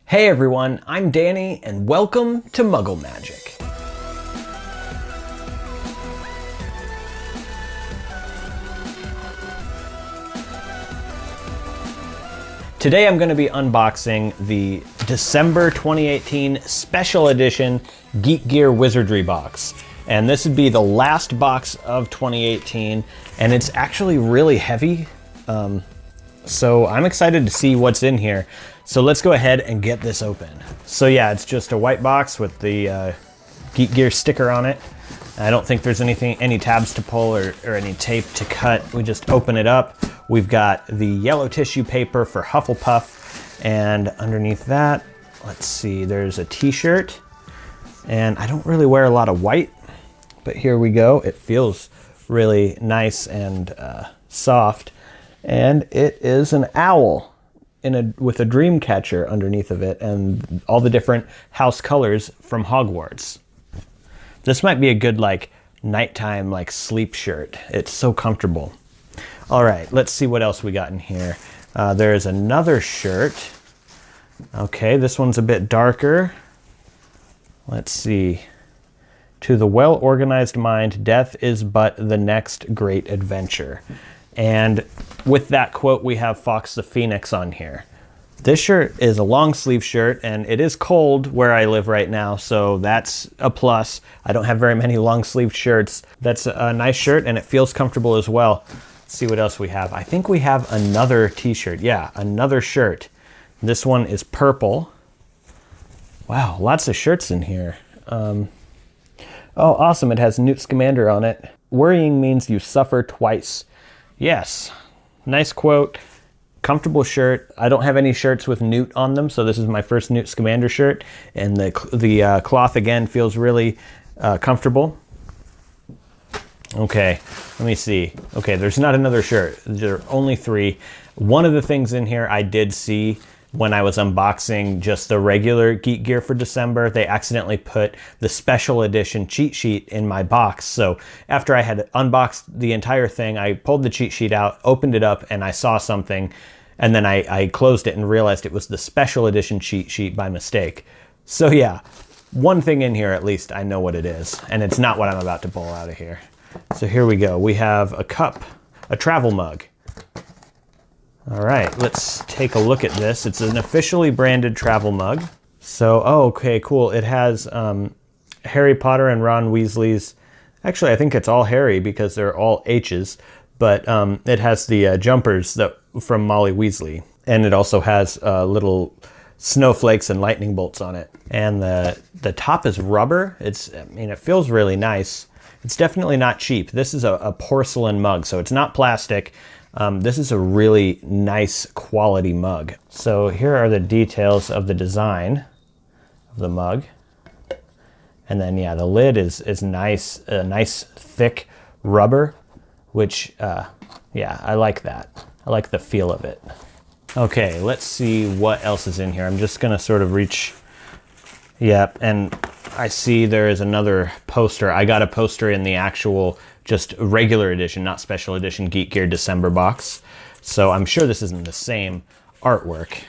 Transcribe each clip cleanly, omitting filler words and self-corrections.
Hey everyone, I'm Danny and welcome to Muggle Magic. Today I'm going to be unboxing the December 2018 Special Edition Geek Gear Wizardry box. And this would be the last box of 2018, and it's actually really heavy. So I'm excited to see what's in here. So let's go ahead and get this open. So yeah, it's just a white box with the Geek Gear sticker on it. I don't think there's any tabs to pull or any tape to cut. We just open it up. We've got the yellow tissue paper for Hufflepuff, and underneath that, let's see, there's a t-shirt. And I don't really wear a lot of white, but here we go. It feels really nice and soft. And it is an owl with a dream catcher underneath of it and all the different house colors from Hogwarts. This might be a good nighttime sleep shirt. It's so comfortable. All right, let's see what else we got in here. There is another shirt. Okay, this one's a bit darker. Let's see. To the well-organized mind, death is but the next great adventure. And with that quote, we have Fox the Phoenix on here. This shirt is a long sleeve shirt, and it is cold where I live right now, so that's a plus. I don't have very many long sleeve shirts. That's a nice shirt, and it feels comfortable as well. Let's see what else we have. I think we have another t-shirt. Yeah, another shirt. This one is purple. Wow, lots of shirts in here. Oh, awesome, it has Newt Scamander on it. Worrying means you suffer twice. Yes, nice quote, comfortable shirt. I don't have any shirts with Newt on them, so this is my first Newt Scamander shirt, and the cloth again feels really comfortable. Okay, let me see. Okay, there's not another shirt. There are only three. One of the things in here I did see when I was unboxing just the regular Geek Gear for December, they accidentally put the special edition cheat sheet in my box. So after I had unboxed the entire thing, I pulled the cheat sheet out, opened it up, and I saw something. And then I closed it and realized it was the special edition cheat sheet by mistake. So yeah, one thing in here at least I know what it is, and it's not what I'm about to pull out of here. So here we go. We have a cup, a travel mug. All right, let's take a look at this. It's an officially branded travel mug. So, oh, okay, cool. It has Harry Potter and Ron Weasley's, actually I think it's all Harry because they're all H's, but it has the jumpers from Molly Weasley. And it also has little snowflakes and lightning bolts on it. And the top is rubber. It feels really nice. It's definitely not cheap. This is a porcelain mug, so it's not plastic. This is a really nice quality mug. So here are the details of the design of the mug. And then yeah, the lid is nice, a nice thick rubber, which yeah, I like that. I like the feel of it. Okay, let's see what else is in here. I'm just gonna sort of reach, yep, and I see there is another poster. I got a poster in the actual just regular edition, not special edition Geek Gear December box. So I'm sure this isn't the same artwork.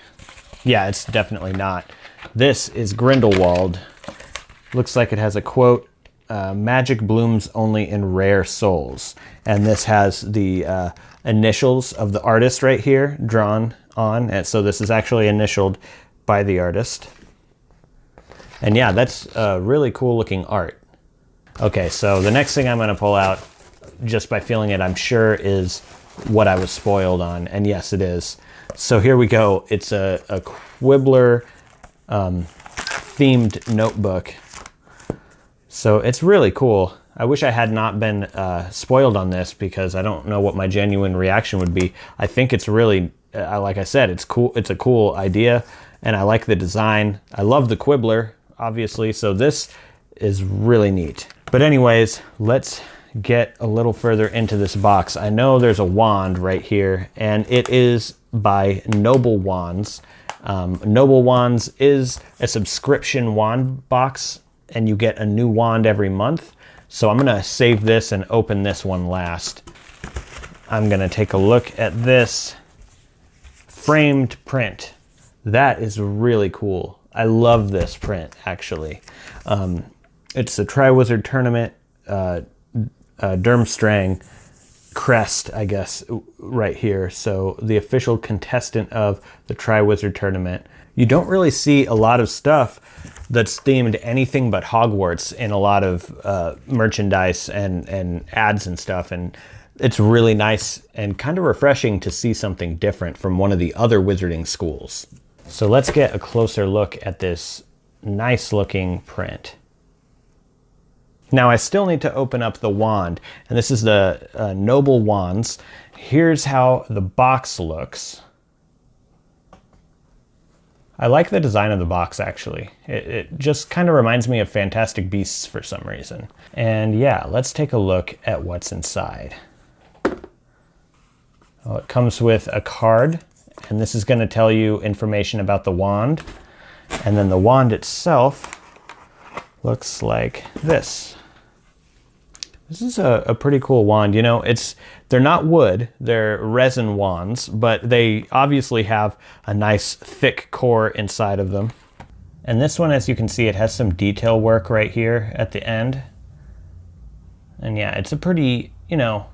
Yeah, it's definitely not. This is Grindelwald. Looks like it has a quote, magic blooms only in rare souls. And this has the initials of the artist right here drawn on. And so this is actually initialed by the artist. And yeah, that's really cool looking art. Okay, so the next thing I'm gonna pull out, just by feeling it, I'm sure is what I was spoiled on, and yes, it is. So here we go. It's a Quibbler themed notebook. So it's really cool. I wish I had not been spoiled on this because I don't know what my genuine reaction would be. I think it's really, like I said, it's cool. It's a cool idea, and I like the design. I love the Quibbler, obviously, so this is really neat. But anyways, let's get a little further into this box. I know there's a wand right here, and it is by Noble Wands. Noble Wands is a subscription wand box, and you get a new wand every month. So I'm gonna save this and open this one last. I'm gonna take a look at this framed print That is really cool. I love this print, actually. It's the Triwizard Tournament Durmstrang crest, I guess, right here. So the official contestant of the Triwizard Tournament. You don't really see a lot of stuff that's themed anything but Hogwarts in a lot of merchandise and ads and stuff. And it's really nice and kind of refreshing to see something different from one of the other wizarding schools. So let's get a closer look at this nice looking print. Now I still need to open up the wand, and this is the Noble Wands. Here's how the box looks. I like the design of the box, actually. It just kind of reminds me of Fantastic Beasts for some reason. And yeah, let's take a look at what's inside. Well, it comes with a card, and this is going to tell you information about the wand. And then the wand itself looks like this. This is a pretty cool wand. You know, they're not wood, they're resin wands, but they obviously have a nice thick core inside of them. And this one, as you can see, it has some detail work right here at the end. And yeah, it's a pretty, you know,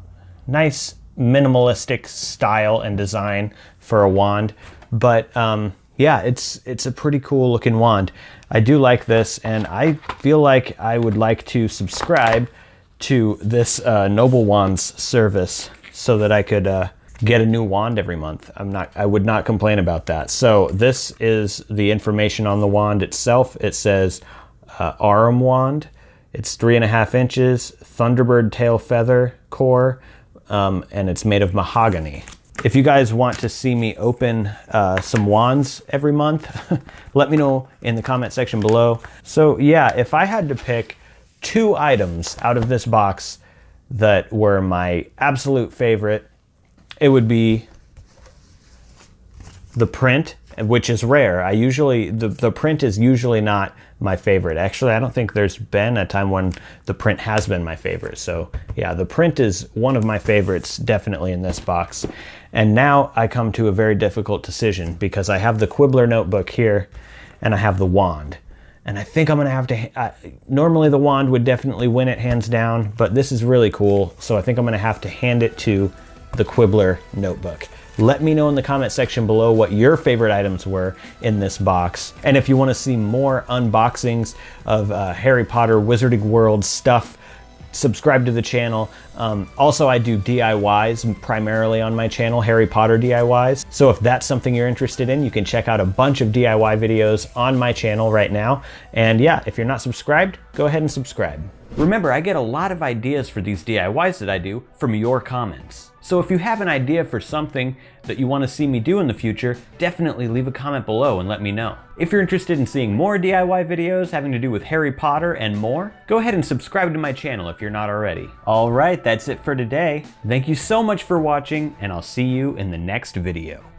nice minimalistic style and design for a wand. But yeah, it's a pretty cool looking wand. I do like this, and I feel like I would like to subscribe to this Noble Wands service so that I could get a new wand every month. I would not complain about that. So this is the information on the wand itself. It says Aurum wand. It's 3.5 inches, Thunderbird tail feather core, and it's made of mahogany. If you guys want to see me open some wands every month, let me know in the comment section below. So yeah, if I had to pick 2 items out of this box that were my absolute favorite, it would be the print, which is rare. The print is usually not my favorite. Actually, I don't think there's been a time when the print has been my favorite. So yeah, the print is one of my favorites, definitely in this box. And now I come to a very difficult decision because I have the Quibbler notebook here and I have the wand. And I think I'm gonna have to, normally the wand would definitely win it hands down, but this is really cool. So I think I'm gonna have to hand it to the Quibbler notebook. Let me know in the comment section below what your favorite items were in this box. And if you wanna see more unboxings of Harry Potter Wizarding World stuff, subscribe to the channel. Also, I do DIYs primarily on my channel, Harry Potter DIYs. So if that's something you're interested in, you can check out a bunch of DIY videos on my channel right now. And yeah, if you're not subscribed, go ahead and subscribe. Remember, I get a lot of ideas for these DIYs that I do from your comments. So if you have an idea for something that you want to see me do in the future, definitely leave a comment below and let me know. If you're interested in seeing more DIY videos having to do with Harry Potter and more, go ahead and subscribe to my channel if you're not already. All right, that's it for today. Thank you so much for watching, and I'll see you in the next video.